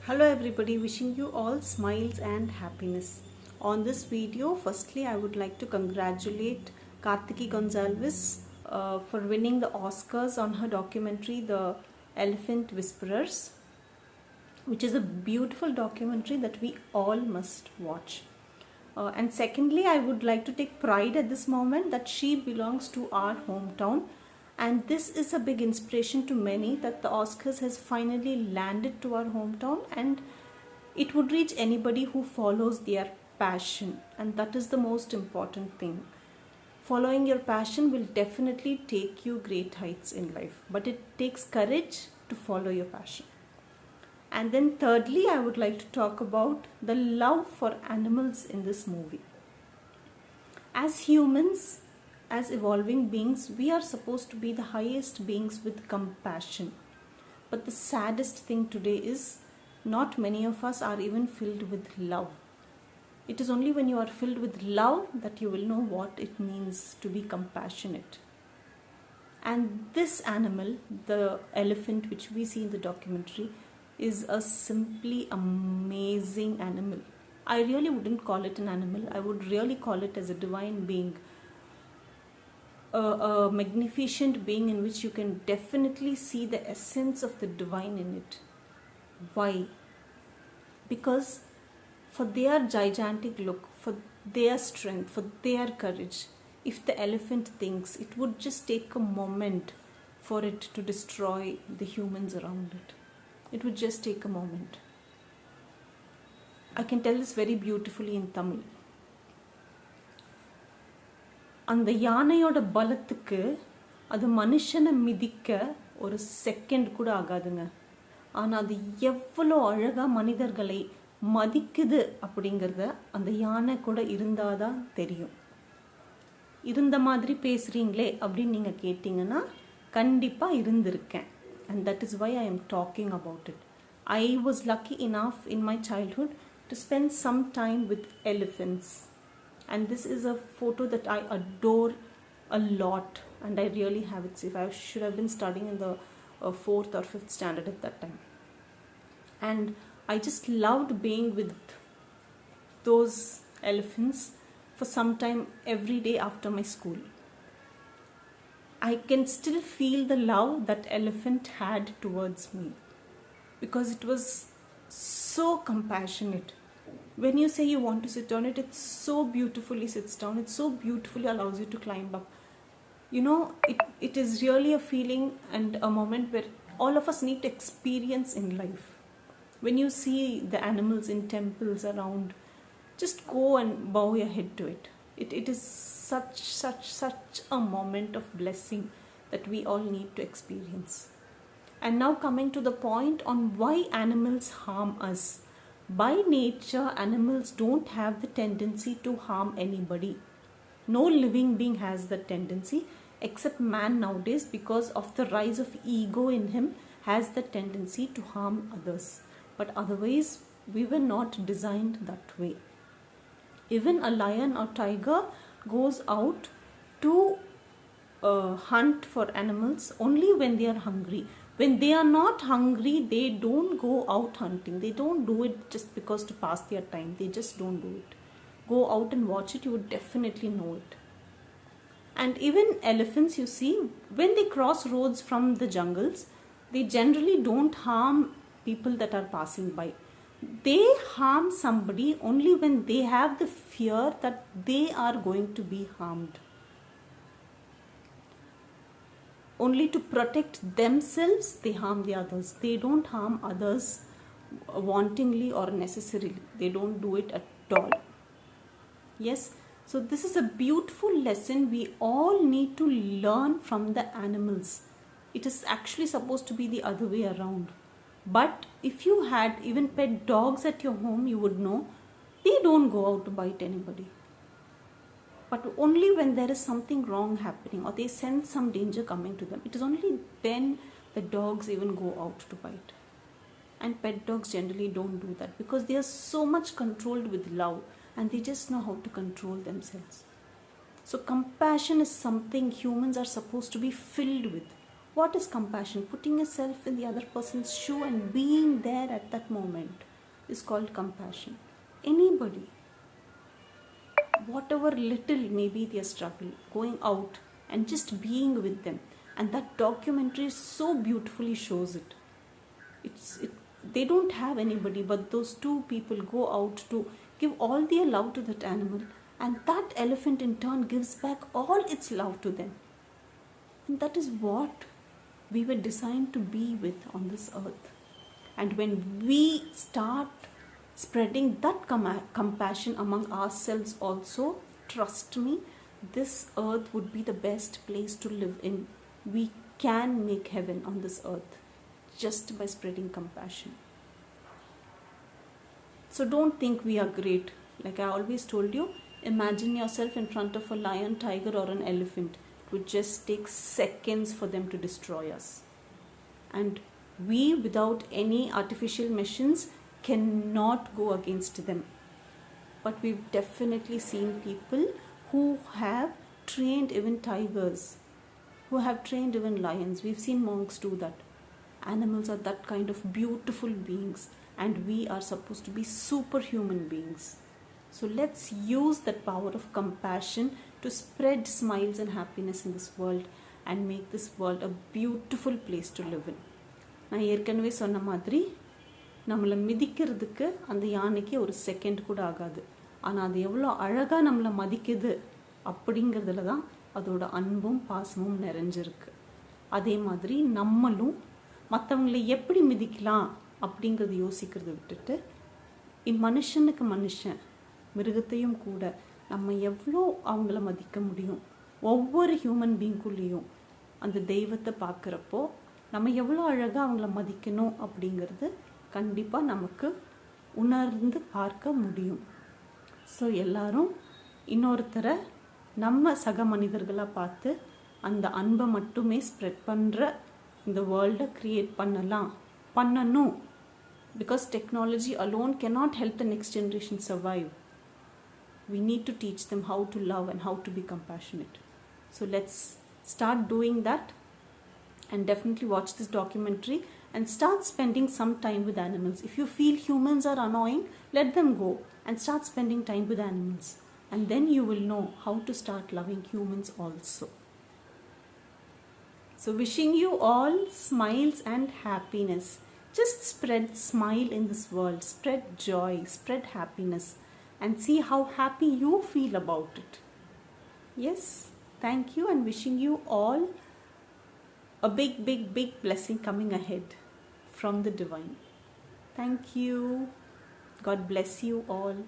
Hello everybody, wishing you all smiles and happiness. On this video, firstly I would like to congratulate Kartiki Gonsalves for winning the Oscars on her documentary The Elephant Whisperers, which is a beautiful documentary that we all must watch. And secondly, I would like to take pride at this moment that she belongs to our hometown, and this is a big inspiration to many that the Oscars has finally landed to our hometown, and it would reach anybody who follows their passion, and that is the most important thing. Following your passion will definitely take you great heights in life, but it takes courage to follow your passion. And then thirdly, I would like to talk about the love for animals in this movie. As humans, as evolving beings, we are supposed to be the highest beings with compassion. But the saddest thing today is not many of us are even filled with love. It is only when you are filled with love that you will know what it means to be compassionate. And this animal, the elephant which we see in the documentary, is a simply amazing animal. I really wouldn't call it an animal. I would really call it as a divine being. A magnificent being in which you can definitely see the essence of the divine in it. Why? Because for their gigantic look, for their strength, for their courage, if the elephant thinks, it would just take a moment for it to destroy the humans around it. It would just take a moment. I can tell this very beautifully in Tamil. அந்த யானையோட பலத்துக்கு அது மனுஷனை மிதிக்க ஒரு second கூட ஆகாதுங்க. ஆனால் அது எவ்வளோ அழகாக மனிதர்களை மதிக்குது அப்படிங்கிறத அந்த யானை கூட இருந்தாதான் தெரியும். இருந்த மாதிரி பேசுகிறீங்களே அப்படின்னு நீங்கள் கேட்டிங்கன்னா கண்டிப்பாக இருந்திருக்கேன். And that is why I am talking about it. I was lucky enough in my childhood to spend some time with elephants. And this is a photo that I adore a lot, and I really have it safe. I should have been studying in the 4th or 5th standard at that time. And I just loved being with those elephants for some time every day after my school. I can still feel the love that elephant had towards me because it was so compassionate. When you say you want to sit on it, it so beautifully sits down. It so beautifully allows you to climb up. You know, it is really a feeling and a moment where all of us need to experience in life. When you see the animals in temples around, just go and bow your head to it. It is such a moment of blessing that we all need to experience. And now coming to the point on why animals harm us. By nature, animals don't have the tendency to harm anybody. No living being has that tendency except man nowadays, because of the rise of ego in him, has the tendency to harm others. But otherwise, we were not designed that way. Even a lion or tiger goes out to hunt for animals only when they are hungry. When they are not hungry, they don't go out hunting. They don't do it just because to pass their time. They just don't do it. Go out and watch it, you would definitely know it. And even elephants, you see, when they cross roads from the jungles, they generally don't harm people that are passing by. They harm somebody only when they have the fear that they are going to be harmed. Only to protect themselves, they harm the others. They don't harm others wantingly or necessarily. They don't do it at all. Yes, so this is a beautiful lesson we all need to learn from the animals. It is actually supposed to be the other way around. But if you had even pet dogs at your home, you would know they don't go out to bite anybody. But only when there is something wrong happening or they sense some danger coming to them, it is only then the dogs even go out to bite. And pet dogs generally don't do that because they are so much controlled with love and they just know how to control themselves. So compassion is something humans are supposed to be filled with. What is compassion? Putting yourself in the other person's shoe and being there at that moment is called compassion. Anybody, whatever little maybe their struggle, going out and just being with them. And that documentary so beautifully shows it. They don't have anybody, but those two people go out to give all their love to that animal, and that elephant in turn gives back all its love to them. And that is what we were designed to be with on this earth. And when we start spreading that compassion among ourselves also, trust me, this earth would be the best place to live in. We can make heaven on this earth just by spreading compassion. So don't think we are great. Like I always told you, imagine yourself in front of a lion, tiger, or an elephant. It would just take seconds for them to destroy us. And we, without any artificial machines, cannot go against them. But we've definitely seen people who have trained even tigers, who have trained even lions. We've seen monks do that. Animals are that kind of beautiful beings, and we are supposed to be superhuman beings. So let's use that power of compassion to spread smiles and happiness in this world and make this world a beautiful place to live in. நான் ஏற்கனவே சொன்ன மாதிரி நம்மளை மிதிக்கிறதுக்கு அந்த யானைக்கு ஒரு second கூட ஆகாது. ஆனால் அது எவ்வளோ அழகாக நம்மளை மதிக்குது அப்படிங்கிறதுல தான் அதோட அன்பும் பாசமும் நிறைஞ்சிருக்கு. அதே மாதிரி நம்மளும் மற்றவங்களை எப்படி மிதிக்கலாம் அப்படிங்கிறது யோசிக்கிறத விட்டுட்டு மனுஷனுக்கு மனுஷன், மிருகத்தையும் கூட நம்ம எவ்வளோ அவங்கள மதிக்க முடியும். ஒவ்வொரு ஹியூமன் பீங்குள்ளேயும் அந்த தெய்வத்தை பார்க்குறப்போ நம்ம எவ்வளோ அழகாக அவங்கள மதிக்கணும் அப்படிங்கிறது கண்டிப்பாக நமக்கு உணர்ந்து பார்க்க முடியும். ஸோ எல்லாரும் இன்னொருத்தரை நம்ம சக மனிதர்களாக பார்த்து அந்த அன்பை மட்டுமே ஸ்ப்ரெட் பண்ணுற இந்த வேர்ல்டை க்ரியேட் பண்ணணும். Because technology alone cannot help the next generation survive. We need to teach them how to love and how to be compassionate. So let's start doing that, and definitely watch this documentary and start spending some time with animals. If you feel humans are annoying, let them go and start spending time with animals. And then you will know how to start loving humans also. So wishing you all smiles and happiness. Just spread smile in this world, spread joy, spread happiness, and see how happy you feel about it. Yes, thank you, and wishing you all a big, big, big blessing coming ahead from the divine. Thank you. God bless you all.